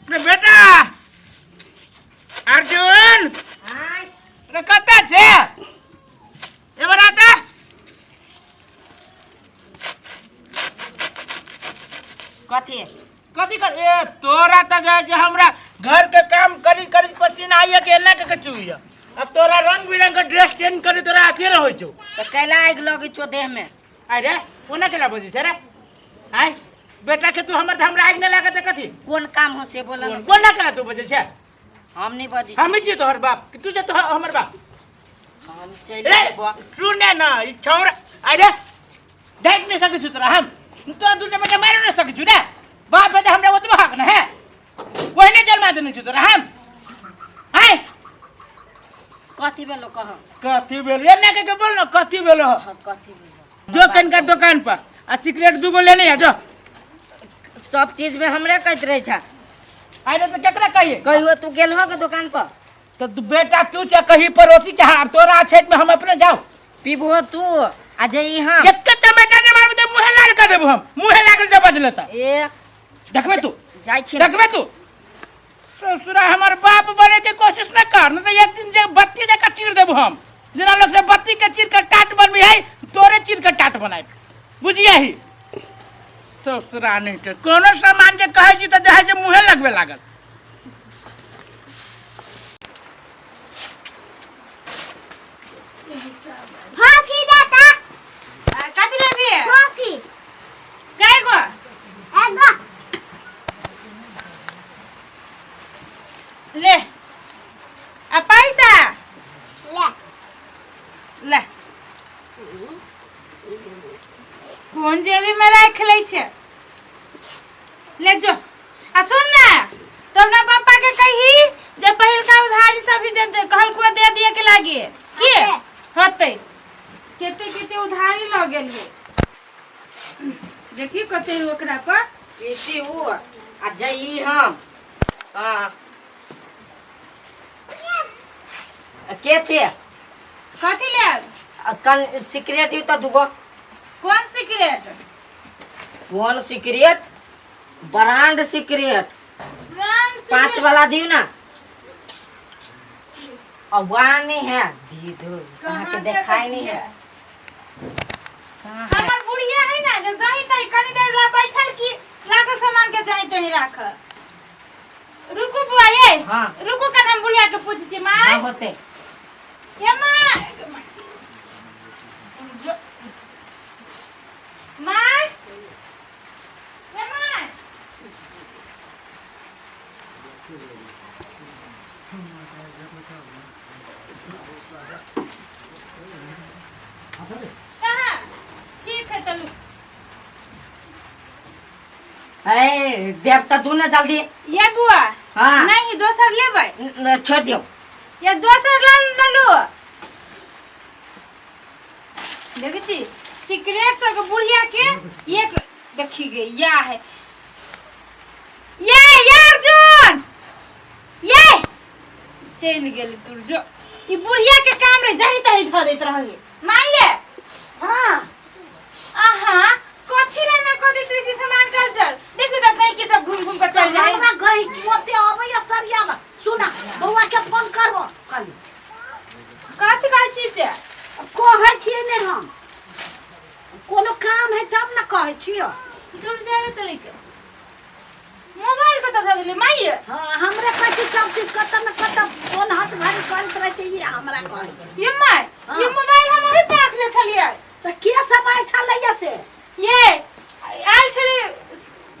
रे बेटा अर्जुन रे कता छे एबार आता कथी कथी कर ए तोरा त जाय जे हमरा घर के काम करी करी पसीना आइए के एना के चुइया अब तोरा रंग बिरंग के ड्रेस चेंज करे तोरा अथी न होय छौ त कैला आग लगी छो देह में अरे कोना केला बजी छे रे आय बेटा छे तू हमरा आग न लागे त कथी कौन काम हो से बोला कोना केला तू बजे छे हम नहीं बजी हम जी तोहर बाप कि तू जे तो हमर बाप हम चले बा सुने ना ई छोरा अरे देख नहीं सके छु तोरा हम तोरा दूसरे बेटा मार न सके छु रे बाप है हमरा ओतबा हक न है ओहने जन्मा देने छु तोरा हम हाय कथी बेलो कह कथी बेल एने के बोल न कथी बेल कथी बेलो जो कनका दुकान पर आ सिगरेट दुगो लेने है जो सब चीज में हमरे कहत रहे छा अरे तो केकरा कहिए कहियो तू गेल हो के दुकान पर तो तू बेटा तू चे कहीं पड़ोसी के हां तोरा क्षेत्र में हम अपने जाओ पीबो तू आ जई हां केते टमाटर ने मारबे त मुंह लाल कर देबो हम मुंह लागल से बच लेता ए देखबे तू जाई छी देखबे तू ससुरा हमर बाप बने के कोशिश न कर न तो एक दिन जे बत्ती दे के चीर देबो हम जना लोग से बत्ती के चीर के टाट बनबी है तोरे चीर के टाट बनाई बुझिया ही ससुरा नहीं तो कोनो सामान जे कहे छी त जहे जे मुंह लगबे लागल हॉकी दाता कथी लेबी हॉकी काय गो एगो ले आ पैसा ले ले कौन जेबी में रख ले छे ले जो आ सुन ना तो अपना पापा के कही जे पहिल का उधारी सब जे कहल को दे दिए के लागे के होते केते केते उधारी ल गेलिए देखी कते ओकरा पर केते वो आ जई हम हां के छे कथी ले कन सिगरेट ही तो दुगो कौन सिगरेट कौन सिगरेट ब्रांड सिगरेट 5 वाला दियो ना अब वहाँ नहीं है दी दो कहाँ के दिखाई नहीं है हमार बुढ़िया है ना जो जाई तई कनी देर ला बैठल की लाख सामान के जाई तई राख रुको बुआ ये हां रुको कन हम बुढ़िया के पूछ छी मां हां होते ये मां मां ये मां कहाँ ठीक है चलो ए देवता तू ना जल्दी ये बुआ हाँ नहीं दोसर लेबै छोड़ दियो ये दोसर ला लो देखी छी सिगरेट सब के बुढ़िया के एक देखी गई या है ये अर्जुन ये चल गेल तू जो ई बुढ़िया के काम रे जही तही ध देत रहगे माइए हां आहा कथि रे ना कथि तुसी सामान कर डर देखो त कहीं के सब घूम घूम के चल जाए हमरा गई मोते आबै या सरियावा सुना बौआ के फोन करबो कल कथि कहै छी से कहै छियै ने हम कोनो काम है तब ना कहै छियो दूर जाने तरीके मोबाइल को तो धले माइए हां हमरा कहै सब चीज कत न कत फोन हाथ घड़ी करत रहते ये हमरा कहै ये माय ये मोबाइल हम ओही पे रखले छलिए त के सब आइ छलैया से ये आल छले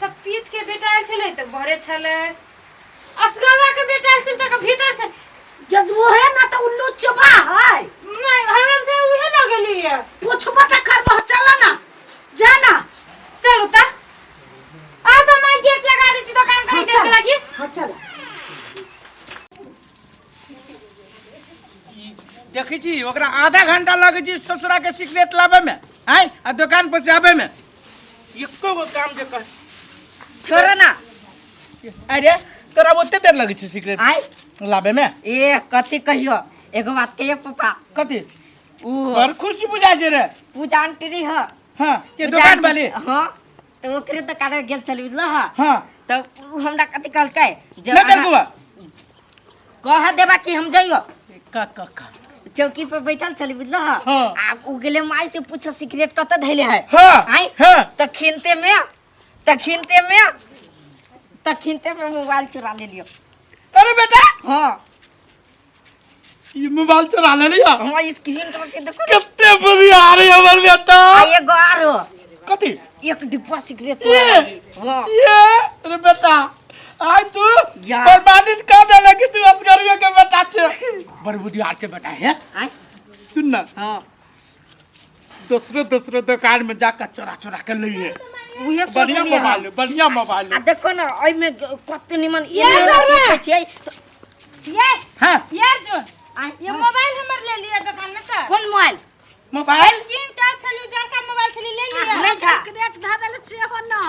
सब पीत के बेटा आल छले त भरे छले असगरवा के बेटा आल छले त भीतर से जब वो है ना तो उल्लू चबा है नहीं हमरा से उहे न गेली है पूछबो त करबो चल ना जा ना चलो ता आ तो मैं गेट लगा दी छी दुकान कहीं देख लगी हां चल देखी छी ओकरा आधा घंटा लगे छी ससुरा के सिगरेट लावे में हैं आ दुकान पर से आवे में एको गो काम जे कर छोड़ ना अरे तोरा ओते देर लगे छी सिगरेट आई लावे में ए कथि कहियो एगो बात कहियो पापा कथी ऊ पर खुशी बुझा जे रे पूजा आंटी री ह हां ये दुकान वाली हां तो ओकरे दुकान गेल चली बुझल हां हां तो उ हमरा कथि कहलकै जे ले दे बुआ कह देबा कि हम जइयो का चौकी पर बैठल चली बुझल हां हाँ। आ उ गेले माई से पूछो सिगरेट कत धैले है हाँ, आई हाँ। तो खिनते में मोबाइल चुरा ले लियो अरे बेटा हां ये मोबाइल चुरा ले लिया हमारी स्क्रीन टच से देखो कितने बुरी आ रही है हमारे बेटा आ ये गारो कथी एक डिब्बा सिगरेट ये हां ये अरे बेटा आज तू या। प्रमाणित कर देला कि तू असगरिया के बेटा छे बड़ी बुद्धि आके बेटा है आई सुन ना हां दूसरे दुकान में जाकर चोरा के लिए उहे सोच लिया बढ़िया मोबाइल आ देखो ना ओइ में कत निमन ये छै ये हां यार जो ये मोबाइल हमर ले लिया दुकान में का कौन मोबाइल मोबाइल तीन टच चली जार का मोबाइल चली ले लिया नहीं था सिगरेट धा देले से हो ना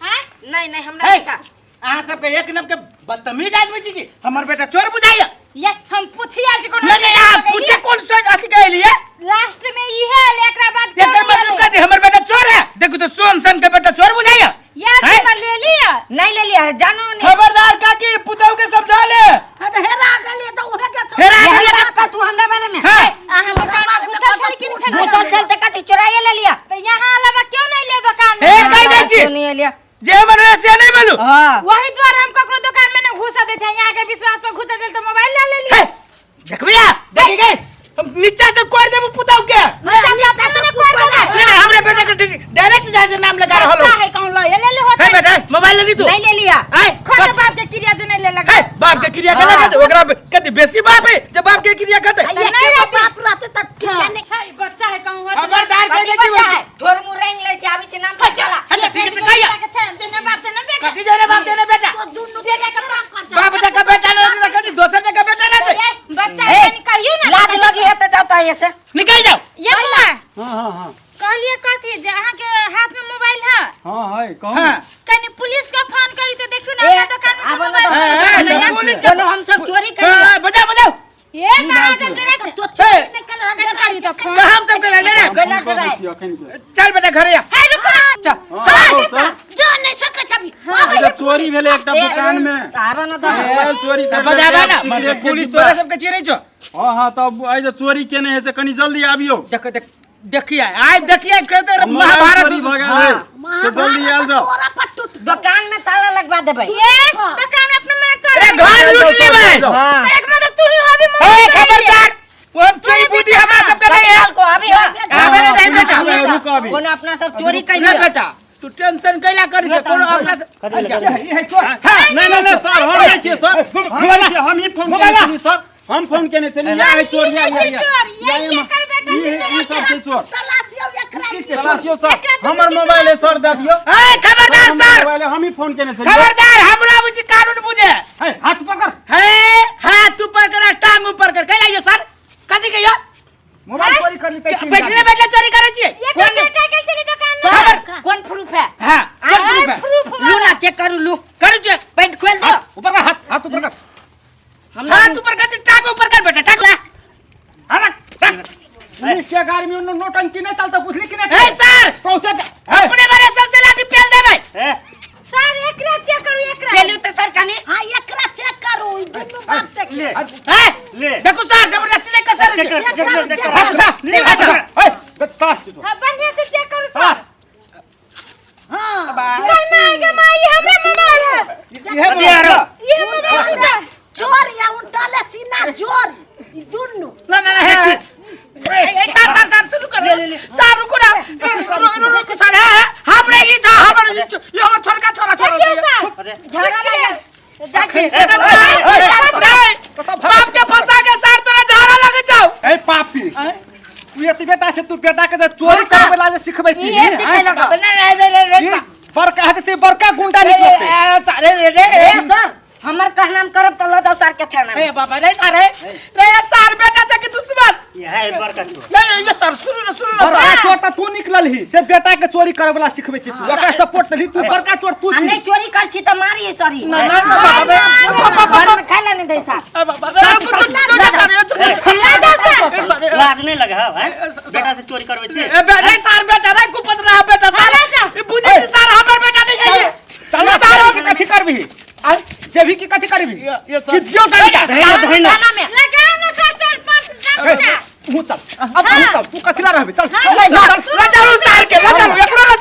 हां नहीं हमरा नहीं था अहाँ सबके एक नंबर के बदतमीज आदमी छी की हमर बेटा चोर बुझाइया ये हम पूछी आज को नहीं आप पूछे कौन सोच अथी के लिए लास्ट में ई है एकरा बाद एकर मतलब कहते हमर बेटा चोर है देखो तो सोन सन के बेटा चोर बुझाइया यार हमर ले लिया नहीं ले लिया है जानो नहीं खबरदार काकी पुतौ के समझा ले तो हेरा गेली तो उहे के हेरा ये गेली बात का तू हमरा बारे में हां हम दुकान में घुसा चली कि नहीं घुसल चल तक कथि चुराए ले लिया तो यहाँ अलावा क्यों नहीं ले दुकान ए में कह दे छी क्यों नहीं लिया जे हमर ऐसे नहीं बोलू हां वही द्वार हम ककरो दुकान में न घुसा देते हैं यहाँ के विश्वास पर घुसा दे तो मोबाइल ले लिया देखबिया देखी गए हम नीचे से कोड़ देबो पुतौ के नहीं हमरे बेटा के डायरेक्ट जाए से नाम लगा रहलो है कौन लो ये ले ले होता है बेटा मोबाइल ले ली तू नहीं ले लिया है खोटे बाप के क्रिया से नहीं ले लगा है बाप के क्रिया के लगा ओकरा कति बेसी बाप है जब बाप के क्रिया करते नहीं रे बाप रहते तक क्रिया नहीं बच्चा है कहूं खबरदार कह दे कि थोर मुरेंग ले चाबी से नाम चला अच्छा ठीक है तो कहिया जेने बाप से न बेटा कति जने बाप देने बेटा दोनों बेटा के पास कर बाप जगह बेटा नहीं कति दोसर जगह बेटा नहीं बच्चा है कहियो ना लाज लगी है तो जाता है ऐसे निकल जाओ ये बोला हाँ कहलिए कथी जहां के हाथ में मोबाइल है है कहूँ हां कनी पुलिस का फोन करी तो देखियो ना अपना दुकान में मोबाइल पुलिस चलो हम सब चोरी कर हां बजाओ ये कहां से ड्रेस तो करी तो फोन हम सब के ले ले चल बेटा घरे आ है रुको चल जो नहीं सके छबी चोरी भेले एकटा दुकान में आबा ना तो चोरी बजाबा ना पुलिस तोरा सब के चिरै छौ हाँ तब आई जे चोरी केने है से कनी जल्दी आबियो देखिए आज देखिए कहते महाभारत महाभारत भगा है से जल्दी आल जाओ दुकान में ताला लगवा देबै ये दुकान में अपना मार कर अरे घर लूट ली भाई हां एक मतलब तू ही होबी ए खबरदार वो चोरी बुद्धि हमरा सब के नहीं है को अभी आवे नहीं दे बेटा रुको अभी कोनो अपना सब चोरी कर ना बेटा तू टेंशन कैला कर दे कोनो अपना ये है चोर नहीं सर हम नहीं छियै सर हम नहीं छियै हम ही फोन केने छली सर हम फोन केने छली ये चोर ये सब छै चोर तलाशियो सर हमर मोबाइल है सर दे दियो ए खबरदार सर मोबाइल हम ही फोन केने छली खबरदार हमरा बुझी कानून बुझे है हाथ पकड़ है हाथ ऊपर कर टांग ऊपर कर कैला ये सर कथि कहियो मोबाइल चोरी कर ली बैठले बैठले चोरी करे छियै ये बेटा के चली दुकान में खबर कौन प्रूफ है हां कौन प्रूफ है लू ना चेक करू लू करू छे पेंट खोल दो ऊपर का हाथ ऊपर कर हम हाथ ऊपर कर टांग ऊपर कर बेटा टांग ला पुलिस के गाड़ी में नोटंकी नहीं चलता पूछली कि ए नहीं सर सौसे अपने बारे सबसे लाठी पेल दे भाई सर एकरा चेक करू एकरा पेलू तो सर कनी हां एकरा चेक करू दोनों बात देख ले है देखो सर जबरदस्ती नहीं कर सर ले बेटा हां बढ़िया से चेक करू सर हां करना माई हमरा मोबाइल है ये मोबाइल है चोर या उल्टा सीना जोर दोनों ना है सर शुरू कर सर रुको ना रुको सर है हमरे ये था हमरे ये हमर छोटका छोरा झगड़ा लगे जाके बाप के फंसा के सर तोरा झाड़ा लगे जाओ ए पापी तू एत बेटा से तू बेटा के चोरी करे वाला जे सिखबै छी ये सिखे लगा नहीं बड़का है ते बड़का गुंडा निकलते सारे ए सर हमर कहनाम करब त ल दो सर के थाना में ए बाबा नहीं सारे रे सर बेटा से की दुश्मन ये है बड़का चोर ये सर सुनो ना बड़का चोर त तू निकलल ही से बेटा के चोरी करे वाला सिखबै छी तू ओकरा सपोर्ट ली तू बड़का चोर तू आ छी नहीं चोरी कर छी त मारिए सॉरी ना बाबा घर में खाइला नहीं दे सर लाज नहीं लगा है बेटा से चोरी करवे छी बेटा सर बेटा रे कुपत रहा बेटा बुझे करबी आई जेबी की कथी करबी ये कि जो कर थाना में लगाओ ना सर 4-5 तू चल अब तू कथी ला रहबी चल ले जाओ एकरो ले